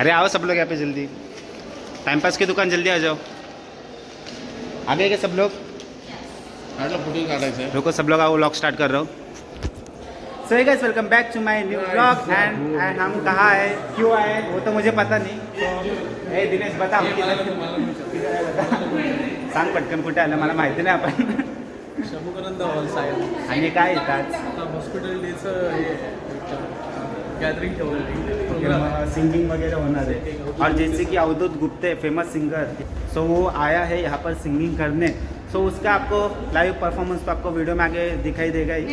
अरे आओ सब लोग यहाँ पे जल्दी, टाइम पास की दुकान, जल्दी आ जाओ। आ गए क्या सब लोग? रुको सब लोग आओ, व्लॉग स्टार्ट कर रहा हूँ। So hey guys, welcome back to my new vlog. And हम कहाँ है, क्यों आए, वो तो मुझे पता नहीं। तो हे दिनेश बता, सांग पटकन कुठे आलं, मला माहिती नाही आपण. शमुकानंद हॉल साहेब आणि काय येतात हॉस्पिटल डेचं गॅदरिंग ठेवलं, सिंगिंग वगैरह होना है। और जैसे कि Avdhoot Gupte famous singer, so वो आया है यहाँ पर सिंगिंग करने। सो उसका आपको लाइव परफॉर्मेंस तो आपको वीडियो में आगे दिखाई देगा ही।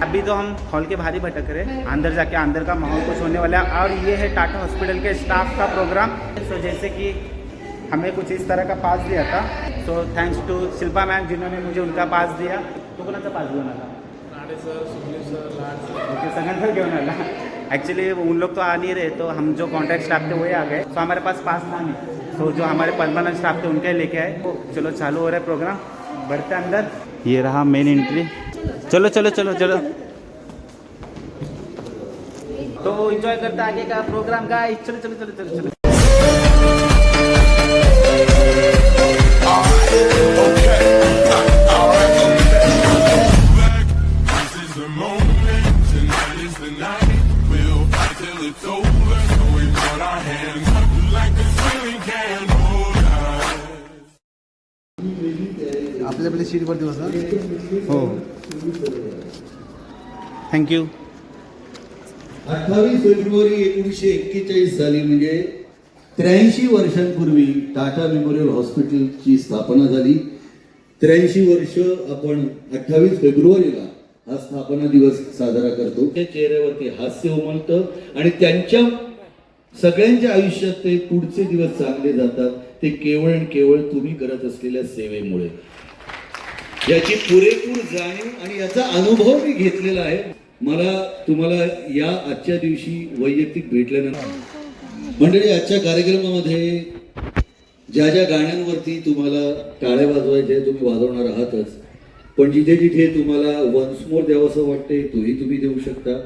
अभी तो हम हॉल के बाहर ही भटक रहे हैं, अंदर जाके अंदर का माहौल कुछ होने वाला है। और ये है टाटा हॉस्पिटल के स्टाफ का प्रोग्राम। सो जैसे कि हमें कुछ इस तरह का पास दिया था, so thanks to Shilpa ma'am जिन्होंने मुझे उनका पास दिया। तो कोणाचा पास घेऊन आला? राणे सर, सुनील सर, लाड सर, ओके, सगळ्यांचा घेऊन आला। एक्चुअली उन लोग तो आ नहीं रहे, तो हम जो कॉन्ट्रैक्ट स्टाफ थे वही आ गए। तो हमारे पास पास था नहीं, तो जो हमारे परमानेंट स्टाफ थे उनके लेके आए। तो चलो चालू हो रहा है प्रोग्राम, बढ़ते अंदर। ये रहा मेन एंट्री। चलो चलो चलो चलो, तो एंजॉय करते आगे का प्रोग्राम गाइस। चलो चलो चलो चलो चलो। आपल्या सीटवरती बसा. हो, थँक्यू. 28 फेब्रुवारी 1941 साली, म्हणजे 83 वर्षांपूर्वी टाटा मेमोरियल हॉस्पिटलची स्थापना झाली. 83 वर्ष आपण 28 फेब्रुवारीला हा स्थापना दिवस साजरा करतो. त्या चेहऱ्यावरती हास्य उमलतं आणि त्यांच्या सगळ्यांच्या आयुष्यात ते पुढचे दिवस चांगले जातात. ते केवळ आणि केवळ तुम्ही करत असलेल्या सेवेमुळे. याची पुरेपूर जाणीव आणि याचा अनुभव मी घेतलेला आहे. मला तुम्हाला या आजच्या दिवशी वैयक्तिक भेटल्यानंतर मंडळी, आजच्या कार्यक्रमामध्ये ज्या ज्या गाण्यांवरती तुम्हाला टाळ्या वाजवायच्या तुम्ही वाजवणार आहातच, पण जिथे जिथे तुम्हाला वन्स मोर द्यावंसं वाटते तोही तुम्ही देऊ शकता.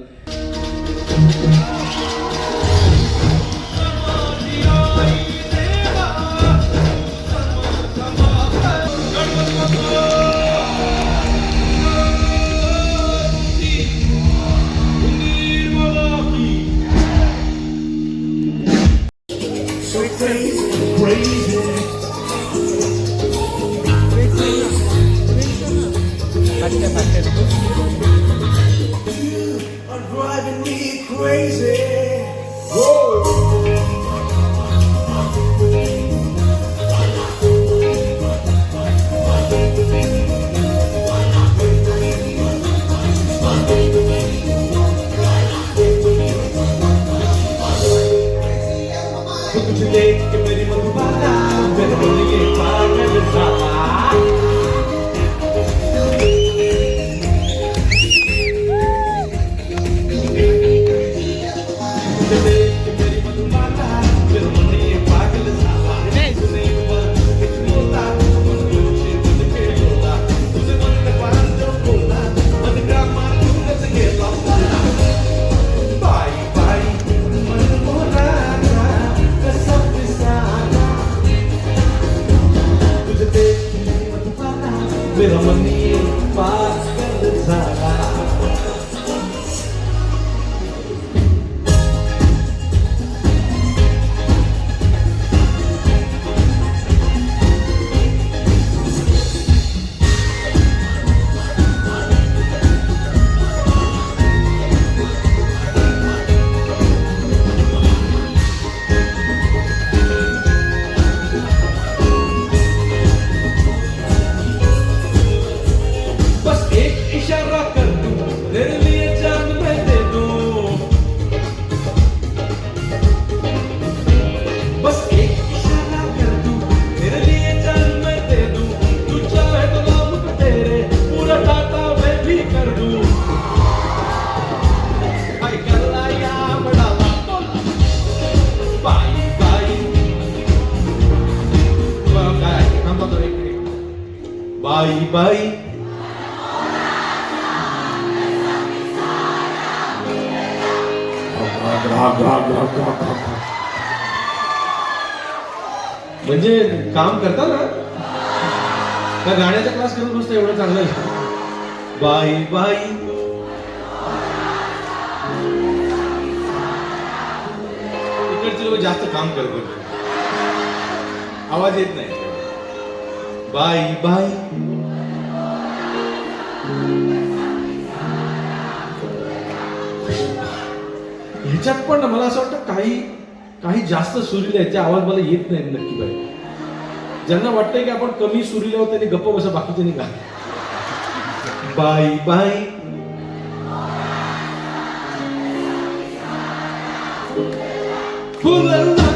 बाई बाई म्हणजे काम करता ना का गाण्याचा क्लास करून नुसतं एवढं चांगलं आहे? बाई बाई इकडचे लोक जास्त काम करत होते, आवाज येत नाही. बाई बाई ह्याच्यात पण मला असं वाटतं काही जास्त सुरीले आहेत, ते आवाज मला येत नाही नक्की बाई. ज्यांना वाटतंय की आपण कमी सुरीले आहोत त्यांनी गप्प बसा, बाकीच्यांनी का. बाई बाई फुलला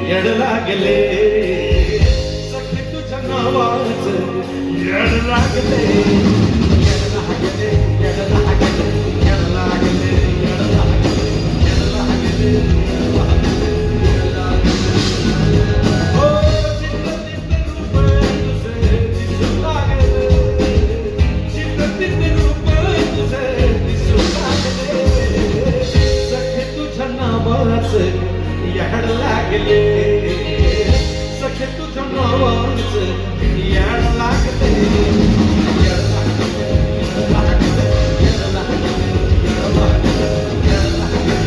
येड लागले, सखे तुझ्या नावाच येड लागले, येड लागले, येड लागले, येड लागले, येड लागले, येड लागले, येड लागले, येड लागले. हो चित्त रूप तुझे दिसू लागले, चित्त रूप तुझे दिसू लागले, सखे तुझ्या नावाच येड लागले, सखे तुझ्या नावाच येड लागले, येड लागले, येड लागले, येड लागले, येड लागले, येड लागले.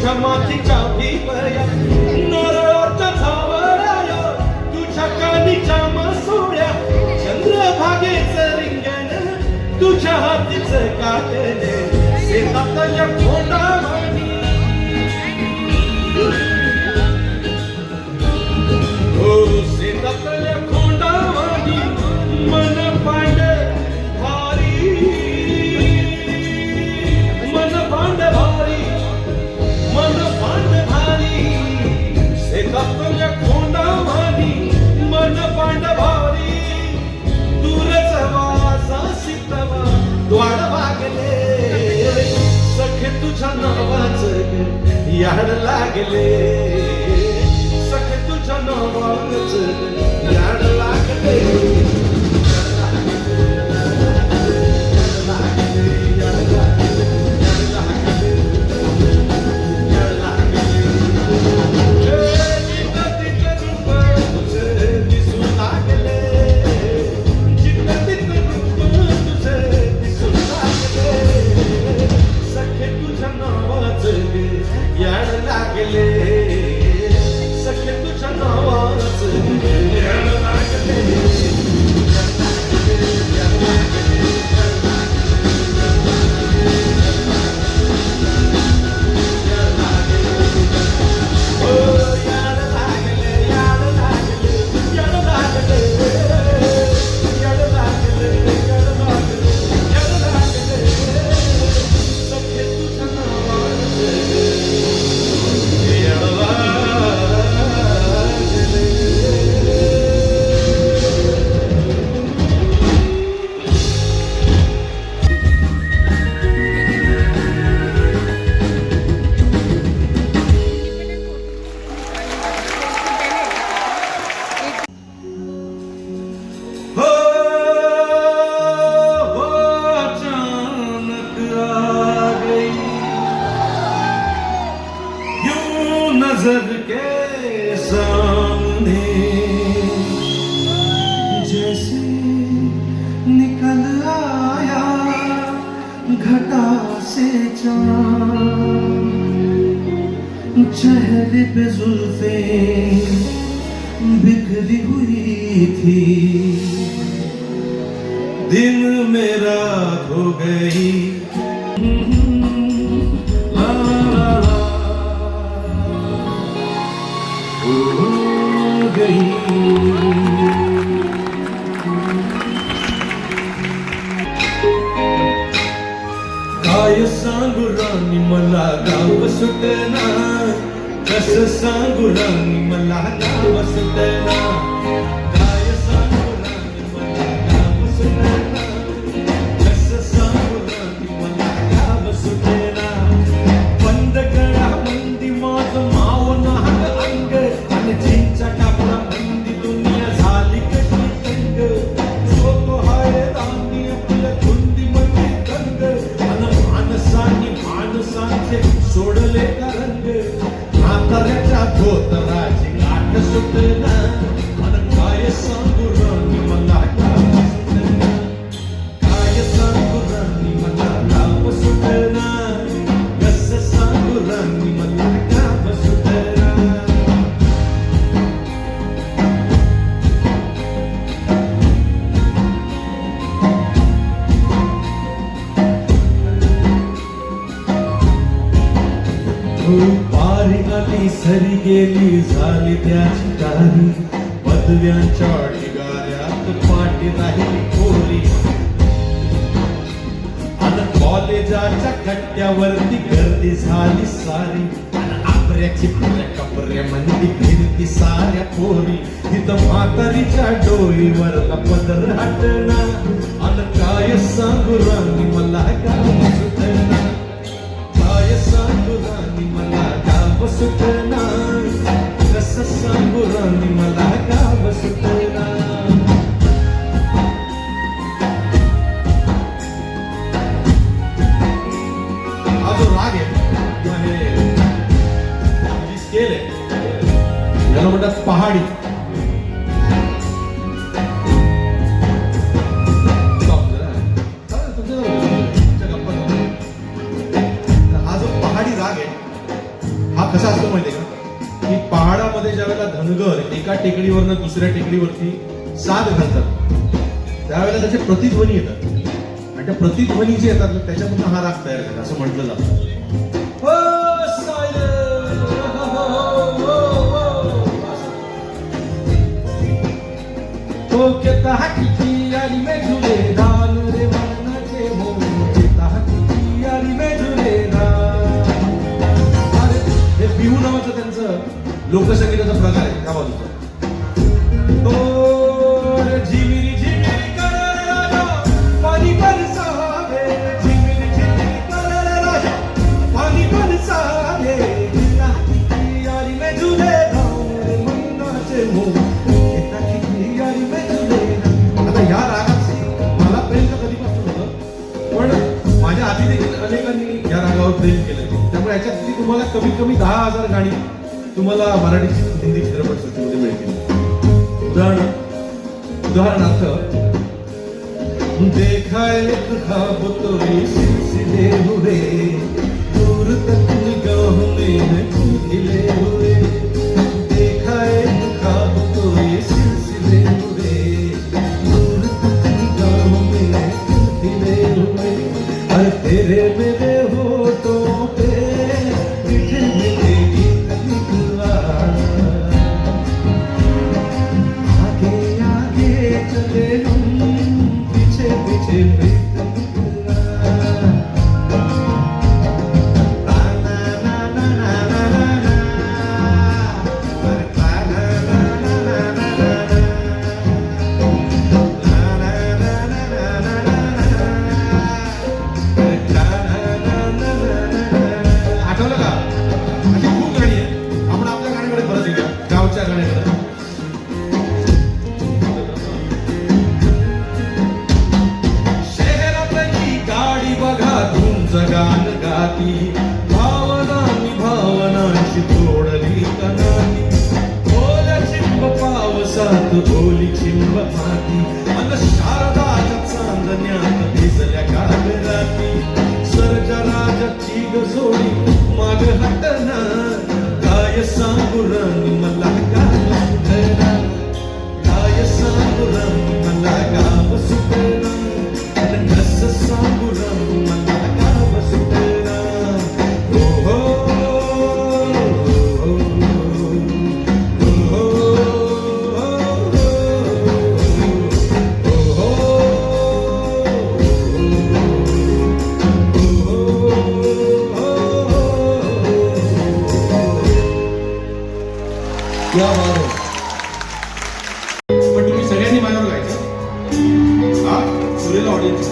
तुझ्या मातीच्या भीपया नारळाच्या झावळ्या तुझ्या कानीच्या मासोळ्या चंद्रभागेचं रिंगण तुझ्या हातीचं काटण शेतातल्या खोंडावानी हो शेतातल्या खोंडावानी मन पांड भारी मन पांड भारी मन पांड भारी शेतातल्या खोंडावानी मन पांड भारी दूरच वासा शितवा द्वाड वागले सखे तुझ्या नावाचं याड लागले सखे तुझ्या नावाचं याड लागले नजर के सामने जैसे निकल आया घटा से चांद चेहरे पे जुल्फे बिखरी हुई थी दिन में रात हो गई काय सांगू राणी मला गाव सुटना कसं सांगू राणी मला गाव सुटना काय सांगू राणी मला गाव सुटना कसं सांगू राणी मला गाव सुटना बंद करा मंदी माझं माव नाग अंग आणि चिंचा टाकला मंदी दुनिया झाली कशी तंग झोप हाय राणी आपल्या धुंदी मध्ये तंग माणसांनी माणसांचे सोडले का रंग म्हाताऱ्याच्या धोतराची गाठ सुटना आणि काय सांगू राणी मला गाव सुटना काय सांगू राणी मला गाव सुटना कसं सांगू राणी मला गाव सुटना पारी आली सरी गेली झाली त्याची कारी पदव्यांच्या ढिगाऱ्यात पाठी राहिली कोरी आणि कॉलेजाच्या कट्ट्यावरती गर्दी झाली सारी आणि आपऱ्याची कपऱ्या मंदी फिरती साऱ्या पोरी तिथं म्हातारीच्या डोईवर पदर हटना आणि काय सांगू राणी मला गाव सुटना काय सांगू राणी मला गाव सुटना कसं सांगू राणी मला गाव सुटना हा जो राग आहे किंवा हे स्केल आहे याला म्हणतात पहाडी हा जो पहाडी राग आहे कसा असतो माहितीये का की पहाडामध्ये ज्या वेळेला धनगर एका टेकडीवरनं दुसऱ्या टेकडीवरती साद घालतात त्यावेळेला त्याचे प्रतिध्वनी येतात आणि त्या प्रतिध्वनी जे येतात ना त्याच्यामधून हा राग तयार झाला असं म्हटलं जातं. हे बिहू नावाचं त्यांचं लोकसंगीताचा प्रकार आहे त्या बाजूचा. झिमिरी झिमिरी करे राजा पाणी बरसावे, झिमिरी झिमिरी करे राजा पाणी बरसावे, यारी में झूले रे मंगाचे मोह, यारी में झूले. आता या रागाची मला प्रेम तर कधीपासून होतं पण माझ्या आधी देखील अनेकांनी या रागावर प्रेम केलं. त्यामुळे याच्यातली तुम्हाला कमीत कमी 10,000 गाणी तुम्हाला मराठी हिंदी चित्रपट सृष्टीमध्ये मिळतील. उदाहरणार्थ देखा एक ख्वाब तो ये सिलसिले हुए दूर तक निगाहों में खिले हुए, देखा एक ख्वाब तो ये सिलसिले हुए दूर तक निगाहों में खिले हुए, और तेरे मेरे होठों पे मीठे मीठे गीत निकला, आगे आगे चले हम पीछे पीछे प्रीत निकला. ना ना ना ना ना ना ना, अरे ना ना ना ना ना ना ना, ना ना ना ना ना ना ना. आठवलं का? अशी खूप गाणी आहे. आपण आपल्या गाण्याकडे परत येऊया, गावच्या गाण्याकडे. शहरातली गाडी बघा तुमच गाण गाती, भावना मी भावनाशी जोडली कनाती, ओल्या चिंब पावसात ओली चिंब माती, अन शारदाच्या चांदण्यात भिजल्या कागराती, सरजा राजाची गजोडी माग हटना, काय सांगू राणी मला गाव सुटना, काय सांगू राणी मला गाव सुटना, अन कसं सांगू राणी मला गाव सुटना. हो हो हो क्या बात आहे. पण तुम्ही सगळ्यांनी माझ्यावर गायचं हा सुरेला ऑडियन्स.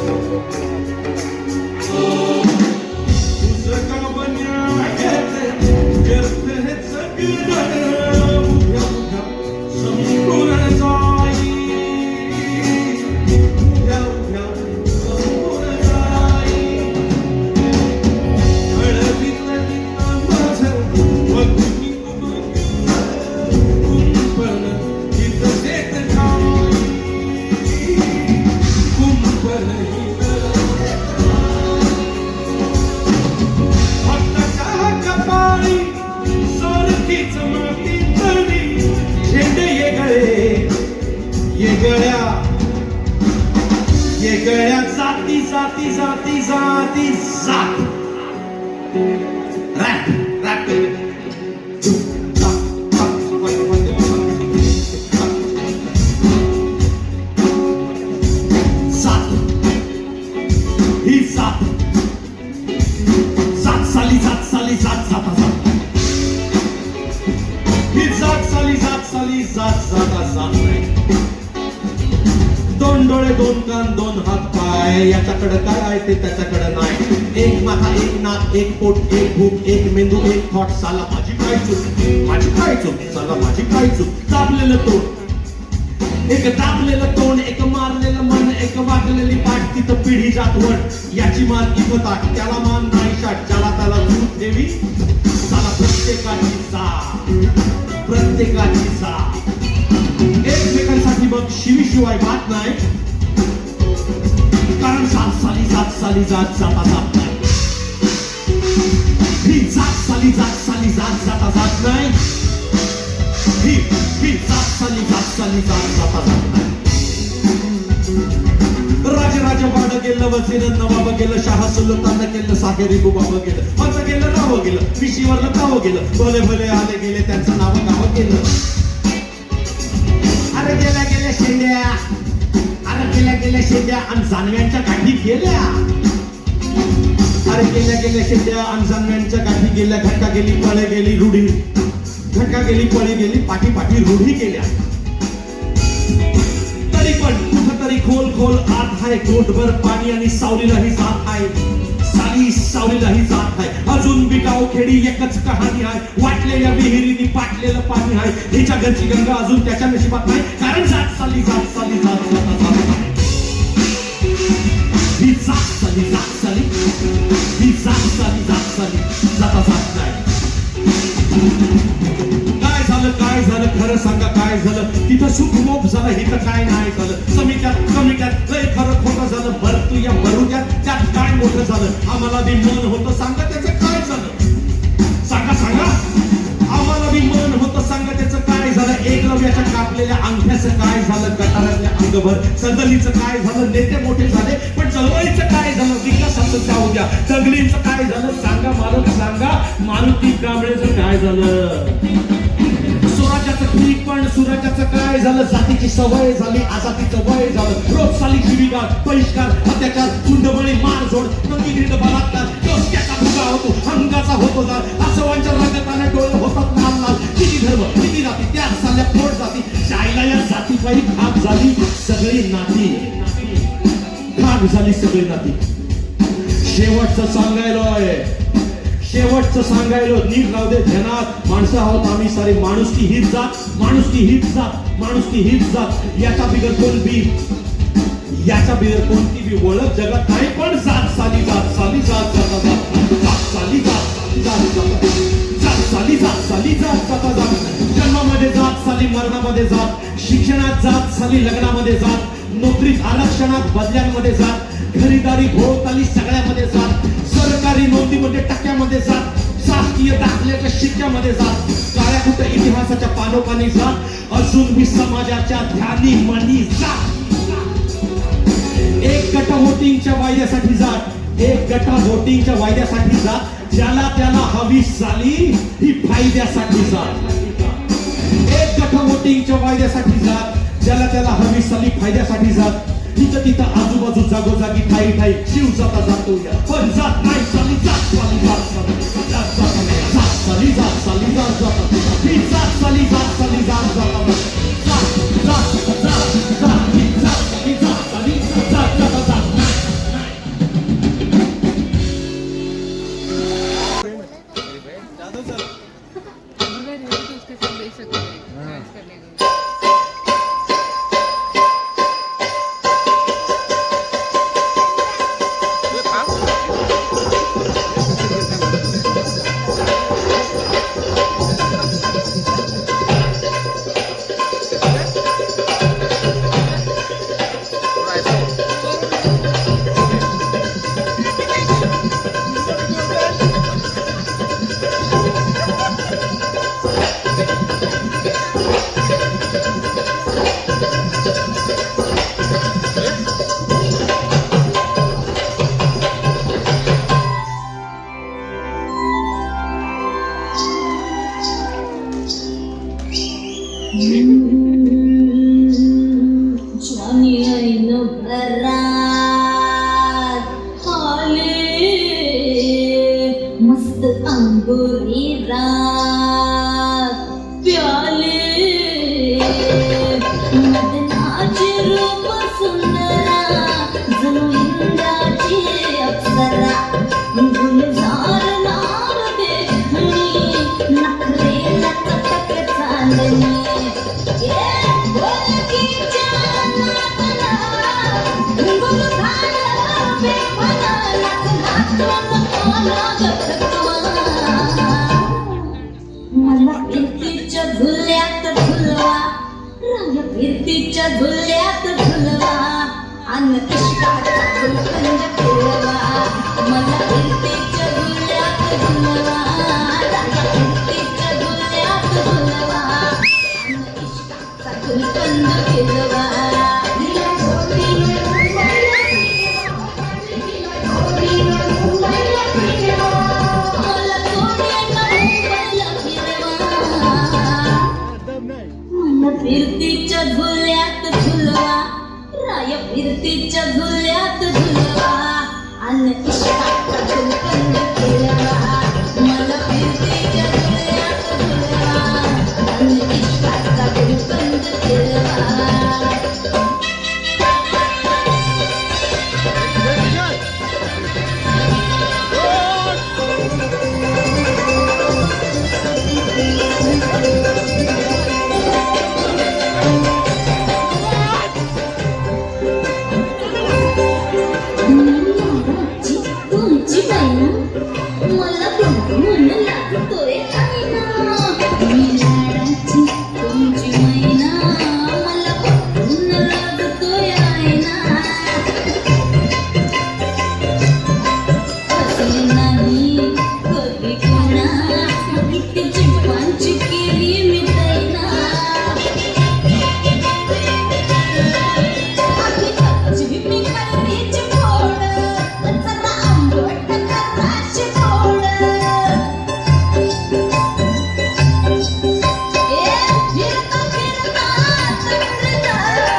तुझं का बन्या घेते हे सगळं उभ्या संपूर्ण जाई, उभ्या संपूर्ण जाई, हळदीतलं माझं वगळी कुंपण इथं देत नाही, कुंपण भक्ताच्या कपाळी सोरखीच माती तरी, झेंडे येगळ्या जाती जाती जाती जाती जात रॅप रॅप सात ही सात सात साली सात साली सात साता सात, ही सात साली सात साली सात साता सात नाही. दोन डोळे दोन कान दोन हात पाय, याच्याकडे काय आहे ते त्याच्याकडे नाही. एक माथा एक नाक एक पोट एक भूक एक मेंदू एक थॉट, साला माझी काय चूक माझी काय चूक, साला माझी काय चूक. दाबलेलं तोंड एक दाबलेलं तोंड, एक मारलेलं मन, एक वागलेली पाठ, तिथं पिढी जातवड, याची मान इथं ताट, त्याला मान नाही शाट, ज्याला त्याला दूध ठेवी, साला प्रत्येकाची साथ प्रत्येकाची साथ. एकमेकांसाठी मग शिवीशिवाय बात नाही, कारण सात साली जात जाता जात नाही. ही जात साली साली जात जाता जात नाही, ही जात साली जात जाता जात नाही. राजा वाड गेलं, वजीर नवाब गेलं, शाह सुलतान गेलं, सागरी बुबाब गेलं, माझं गेलं नाव गेलं, विशीवरलं गाव गेलं, भले भले आले गेले त्यांचं नाव गाव गेलं. अरे गेल्या शेंड्या, अरे गेल्या शेंड्या आणि जानव्यांच्या गाठी गेल्या. अरे गेल्या शेंड्या आणि जानव्यांच्या गाठी गेल्या. घटका गेली पळे गेली रूढी, घटका गेली पळी गेली, पाठी पाठी रूढी गेल्या. तरी पण कुठंतरी खोल आत आहे, गोटभर पाणी आणि सावलीलाही जात आहे, साली सावलीलाही जात आहे. अजून बिगाव खेडी एकच कहाणी आहे, वाटलेल्या विहिरीनी पाटलेलं पाणी आहे. हिच्या घरची गंगा अजून त्याच्या नशिबात नाही, कारण जात साली जात आहे. ही जात साली ही जात साली जाता जात नाही. काय झालं खरं सांगा, काय झालं तिथं सुखमोप झालं, इथं काय नाही झालं. कमिट्यात लय खरं खोटं झालं, भरतू या भरू द्या त्यात काय मोठं झालं. आम्हाला बी मन होतं सांगा त्याचं काय झालं, सांगा आम्हाला बी मन होतं सांगा त्याचं काय झालं. एकलव्याच्या कापलेल्या अंगठ्याचं काय झालं, गटारातल्या अंगभर सदलीचं काय झालं. नेते मोठे झाले पण चळवळीचं काय झालं, विकासाचं जाऊ द्या. दगलींचं काय झालं सांगा, मालक सांगा. मारुती कांबळेचं काय झालं, स्वराज्याचं ठीक पण सुराज्याचं काय झालं. जातीची सवय झाली, आजातीचं वय झालं. रोज साली शिवीगाळ, बहिष्कार, अत्याचार, चुंडबळी, मारझोड, प्रतिनिध बलात्कार. डोसक्याचा भुगा होतो, अंगाचा होतो जाल. आसवांच्या रगताने डोळे होतात लाल लाल. किती धर्म किती जाती, त्याच साल्या पोट जाती. शाळेला या जातीपायी खाक झाली सगळी नाती, खाक झाली सगळी नाती. शेवटचं सांगायलो नीट राहू दे ध्यानात. माणसं आहोत आम्ही सारी, माणुसकी हीच जात. याच्या बिगर कोणती बी ओळख जगात नाही. पण जात साली जात जन्मामध्ये जात साली, मरणामध्ये जात, शिक्षणात जात साली, लग्नामध्ये जात, नोकरीत आरक्षणात बदल्यांमध्ये जात, खरीदारी भोवताली सगळ्यामध्ये जात, सरकारी नोंदीमध्ये टक्क्यामध्ये जात, शासकीय दाखल्याच्या शिक्क्यामध्ये जात, काळ्या कुठं इतिहासाच्या पानोपानी जात, अजून मी समाजाच्या ध्यानी मनी जात. एक गट वोटिंगच्या वायद्यासाठी जात, ज्याला त्याला हवी साली ही फायद्यासाठी जात. एक गट वोटिंगच्या वायद्यासाठी जात, ज्याला त्याला हवी साली फायद्यासाठी जात. तिथं आजूबाजू जागोजागी ठाई शिव जातो या, पण जात नाही साली जात मला फिरतीच्या झुल्यात झुलवा आणि इश्काचा गुलकंद फिरवा मला फिरतीच्या झुल्यात झुलवा आणि इश्काचा गुलकंद फिरवा तुमची बहिण मला म्हणून लागतोय मी लाडाची तुमची मैना मला म्हणून लागतोय असे नाही कधी कोणा किती चिंपांची केली मी दैना आधी कच्ची मी करतीची फोड जरा आंबट कराची फोड फिरता फिरता चढता गेल्यानं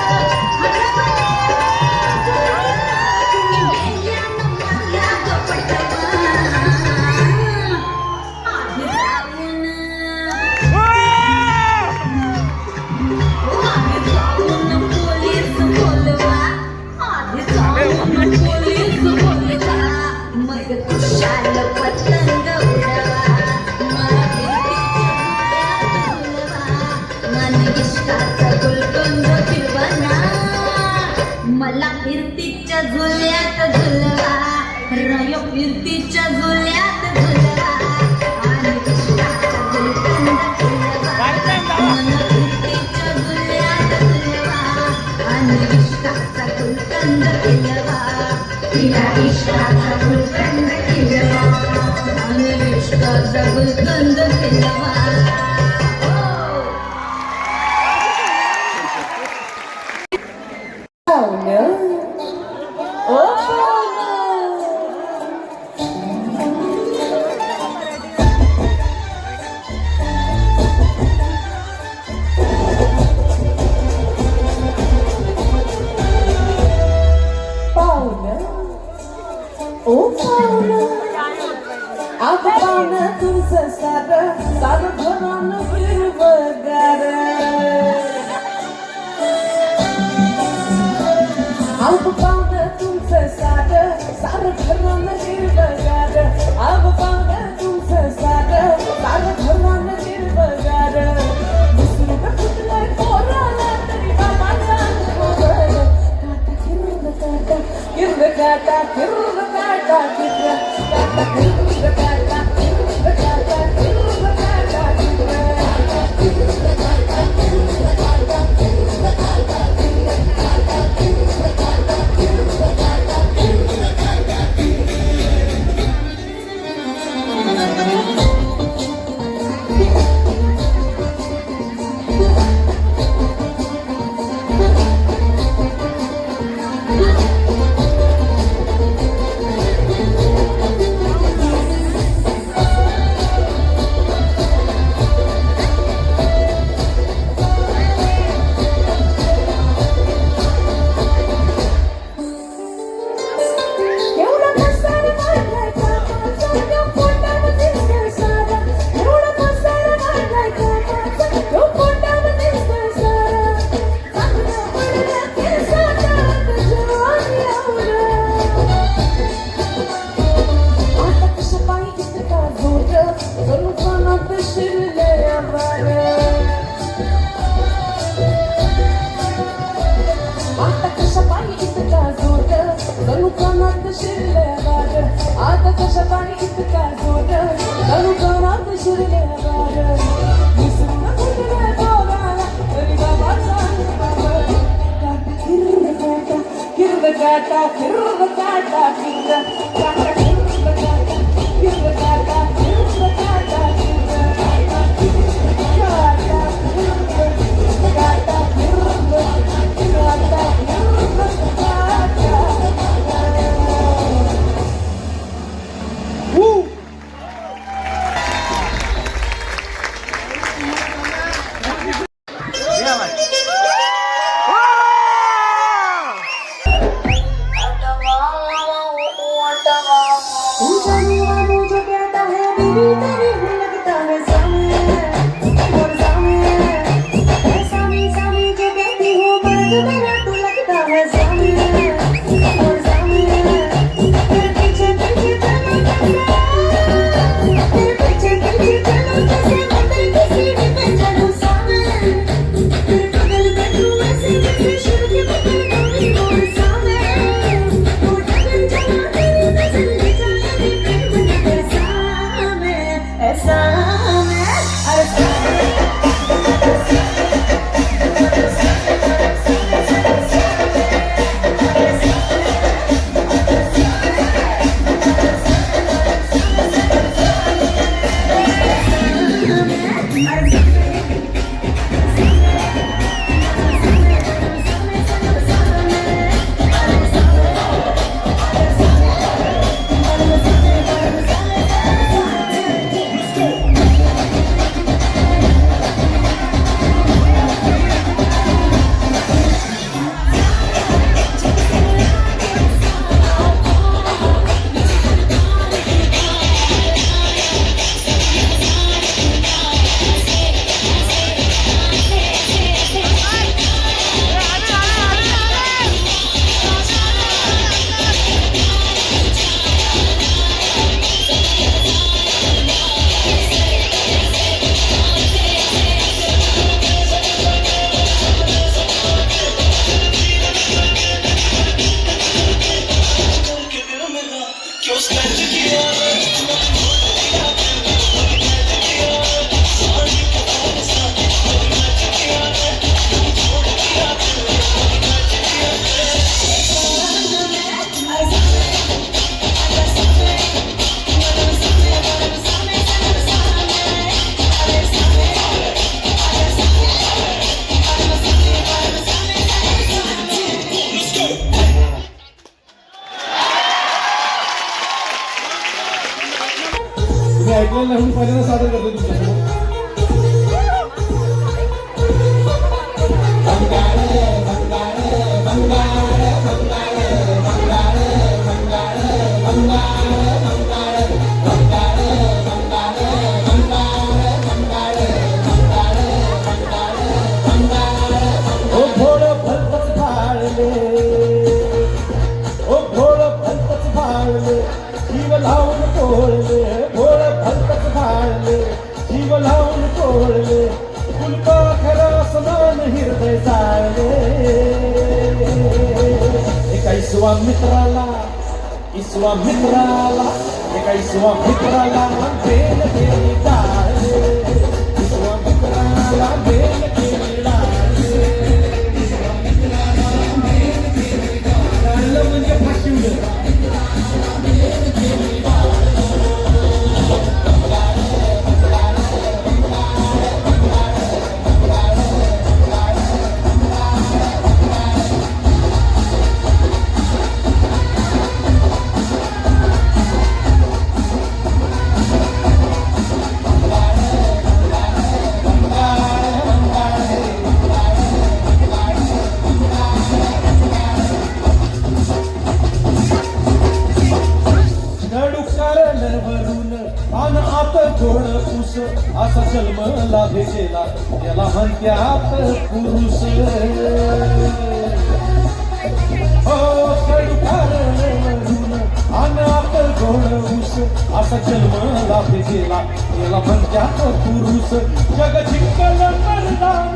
मारला गपटवा आधी जाऊन पोलीस बोलवा आधी जाऊन पोलीस बोलवा मग खुशाल पतंग उडवा मला फिरतीच्या झुल्यात झुलवा राय फिरतीच्या झुल्यात झुलवा आणि इश्काचा गुलकंद फिरवा मला फिरतीच्या झुल्यात झुलवा आणि इश्काचा गुलकंद फिरवा तिला इश्काचा गुलकंद फिरवा आणि इश्काचा गुलकंद फिरवा तुमचं सारं भरून हिरवगार अब पाहुणं तुमचं सारं भरून हिरवगार अब पाहुणं तुमचं सारं भरून हिरवगार विसरून फुटलंय पोराला तरी बाबाचा गोबर काटा किर्र काटा किर्र काटा किर्र काटा किर्र काटा किर्र काटा किर्र काटा किर्र काटा किर्र काटा किर्र काटा किर्र काटा किर्र काटा किर्र काटा किर्र काटा तेरे ही लगता है सामे और सामे ए सामी सामी जो कहती हूँ मर्द मेरा तू लगता है सामे और सामे तेरे पीछे पीछे चलो तेरे पीछे पीछे चलो जैसे मंदिर की सीढ़ी पे चढ़ूं सामे तेरे बगल बैठूं ऐसे जैसे शिव के बगल गौरी और सामे वो डगन जमा तेरी नजर ले जाए प्रेम के सामे ऐसा में ऐसा तुम्ही ऐकलेलं नाही म्हणून पहिल्यांदा सादर करतो तुमच्यासमोर. ओ भोळं भलतंच भाळले, ओ भोळं भलतंच भाळले, जीव लावून पोळले, भोळं भलतंच भाळले, जीव लावून पोळले, फुलका खरा समान हृदय जाळले. एका इसवा मित्राला एका इसवा मित्राला बेल केली डाळे, इसवा मित्राला बेल केली डाळे, डाळलं म्हणजे फाशिवलं. असा जन्मला भेटेला त्याला म्हणत्यात पुरुष. हो कडून अनाथ गोड ऊस असा जन्मला भेटेला त्याला म्हणत्यात पुरुष. जग जिंकलं मर्दान,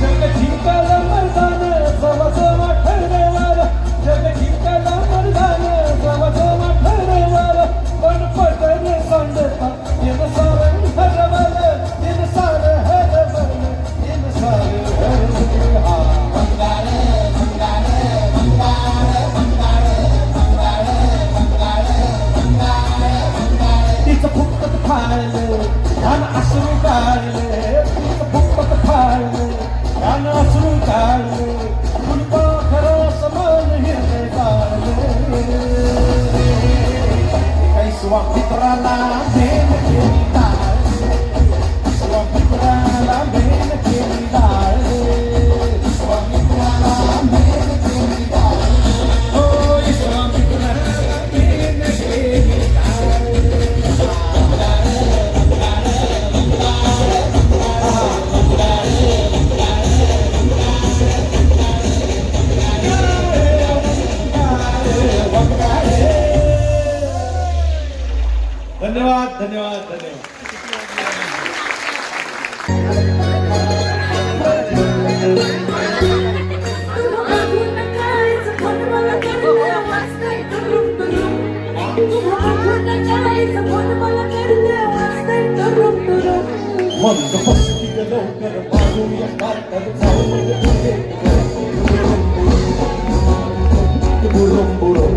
जग जिंकलं मर्दान, जवा जवा ठरवर, जग जिंकलं मर्दान, जवा जवा ठरवर, पण पटन सांडता दिन सारं हरवलं, दिन सारं हरवलं, दिन सारं हरवलं. हा मंगाळ मंगाळ मंगाळ मंगाळ मंगाळ मंगाळ मंगाळ. तिचं फुकट फाळलं आणि अश्रू गाळले, तिचं फुकट फाळलं आणि अश्रू गाळले, फुलपा खरं समान हृदय गाळले. इसवा मित्राला बेल केली डाळे, इसवा मित्राला बेल केली डाळे, इसवा मित्राला बेल केली डाळे, हो इसवा मित्राला बेल धन्यवाद धन्यवाद धन्यवाद. मंद बसती ग लवकर मारूया कार्टर जाऊ बुडुम बुडुम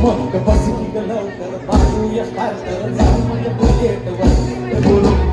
मंद बसती ग लवकर मारूया कार्टर जाऊ बुलेटवर बुडुम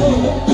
Oh,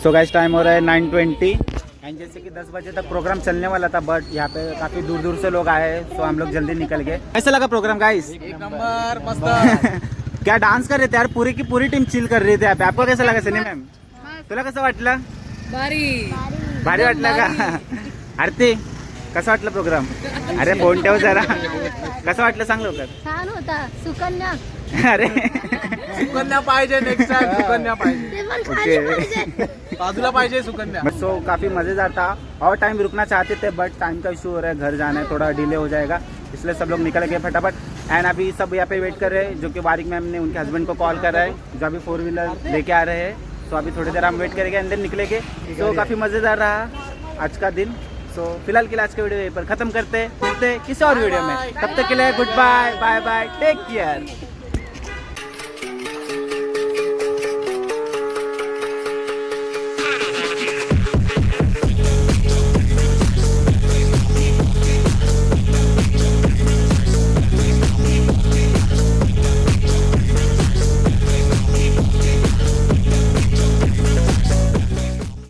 सो गाइस टाइम हो रहा है 9:20 एंड जैसे कि 10 बजे तक प्रोग्राम चलने वाला था बट यहाँ पे काफ़ी दूर दूर से लोग आए सो हम लोग जल्दी निकल गए। कैसा लगा प्रोग्राम गाइस? एक नंबर मस्त क्या डान्स कर रहे थे यार, पूरी की पूरी टीम चिल कर रही थी यहाँ पे। आपको कैसा लगा सनी मॅम? तुला कसं वाटलं? भारी वाटलं का? आरती कसं वाटलं प्रोग्राम? अरे फोन ठेव जरा. कसं वाटलं सांग लवकर. छान होता. सुकन्या अरे सुकन्या पाहिजे नेक्स्ट टाइम सुकन्या पाहिजे ते पण खाली पाहिजे. बाजूला पाहिजे सुकन्या सो काफ़ी मज़ेदार था और टाइम रुकना चाहते थे बट टाइम का इशू हो रहा है, घर जाना है, थोड़ा डिले हो जाएगा इसलिए सब लोग निकल गए फटाफट. एंड अभी सब यहाँ पे वेट कर रहे हैं जो कि बारिक मैम ने उनके हस्बैंड को कॉल कर रहा है जो अभी 4 व्हीलर लेके आ रहे हैं. सो अभी थोड़ी देर हम वेट करेंगे एंड देन निकलेंगे. सो काफ़ी मज़ेदार रहा आज का दिन. सो फिलहाल के लिए आज का वीडियो यहीं पर ख़त्म करते हैं, मिलते हैं किसी और वीडियो में. तब तक के लिए goodbye, bye bye, take care.